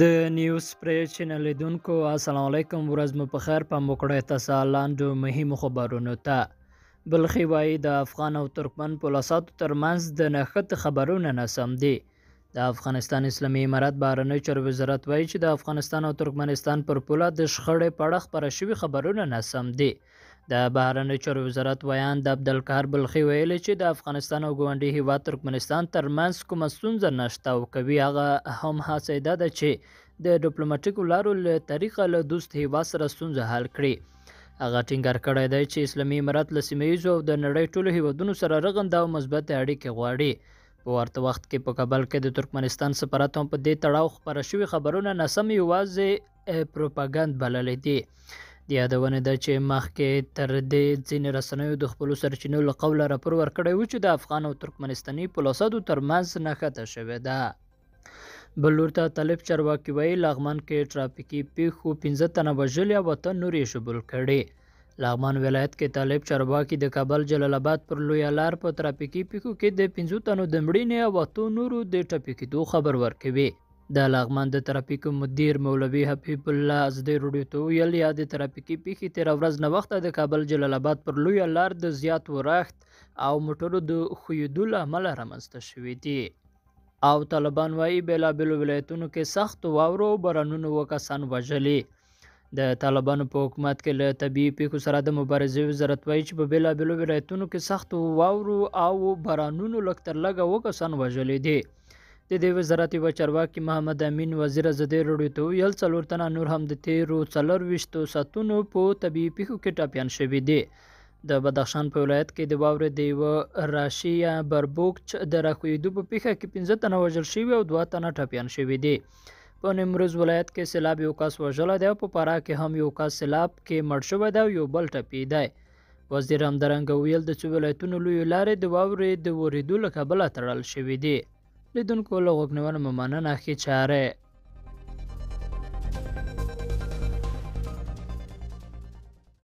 د نیوز پری چینل لیدونکو السلام علیکم ورځ مو په خیر په وګورئ تاسو لاندو مهمو خبرونو ته بلخي وایي د افغان او ترکمن پولیسو ترمنځ د نښت خبرونه ناسم دي. د افغانستان اسلامي امارات بهرنی چارو وزارت وایي چې د افغانستان او ترکمنستان پر پوله د شخړې په اړه خپاره شوي خبرونه ناسم دي. د بهرنی چارو وزارت ویاند عبدالقهار بلخي ویلي چې د افغانستان او ګاونډي هیواد ترکمنستان ترمنځ کومه ستونزه نشته او کوي هغه هم هڅه ده چې د ډیپلوماټیکو لارو له طریقه له دوست هیواد سره ستونزه حل کړي. هغه ټینګار کړی دی چې اسلامي امارات له سیمه ییزو او د نړۍ ټولو هیوادونو سره رغنده او مثبت اړیکې غواړي. په ورته وخت کې په کابل کې د ترکمنستان سفارت هم په دې تړاو خپاره شوي خبرونه ناسم یوازې پروپاګند بللي دي. د یادونې ده چې مخکې تر دې ځینې رسنیو د خپلو سرچینو له قوله راپور ورکړی و چې د افغان او ترکمنستاني پولیسو ترمنځ نښته شوې ده. بل لور ته طالب چارواکي وایي لغمان کې ټرافیکي پیښو 15 تنه وژلي او 8 نور یې ژوبل کړي. لغمان ولایت کې طالب چارواکي د کابل جلال آباد پر لویه لار په ټرافیکي پیښو کې د 15 تنو د مړینې او 8 نورو د ټپي کېدو خبر ورکوي. د لغمان د ترافیکو مدیر مولوي حبیب الله ازدی راډیو ته ویل یا د ترافیکي پیښې تېره ورځ ناوخته د کابل جلال آباد پر لویه لار د زیات ورښت او موټرو د ښویېدو له امله رامنځته شوي دي. او طالبان وایي بېلابېلو ولایتونو کې سخت واورو او بارانونو 7 کسان وژلي. د طالبانو په حکومت کې له طبیعي پیښو سره د مبارزې وزارت وایي چې په بېلابېلو ولایتونو کې سخت واورو او بارانونو لږ تر لږه 7 کسان وژلي دي. د دې وزارت یوه چارواکي محمد امین وزیر ازدی راډیو ته ویل 4 تنه نور هم د تیرو 24 ساعتونو په طبیعي پیښو کې ټپیان شوي دي. د بدخشان په ولایت کې د واورې د یوه راشي یا بربوکچ د راښویېدو په پیښه کې 15 تنه وژل شوي او 2 تنه ټپیان شوي دي. په نیمروز ولایت کې سیلاب یو کس وژلی دی او په فراه کې هم یو کس سیلاب کې مړ شوی دی او یو بل ټپي دی. وزیر همدارنګه ویل د څو ولایتونو لویې لارې د واورې د ورېدو له کبله تړل شوي دي. لیدونکو له غوږ نیونه مو مننه ښې چارې.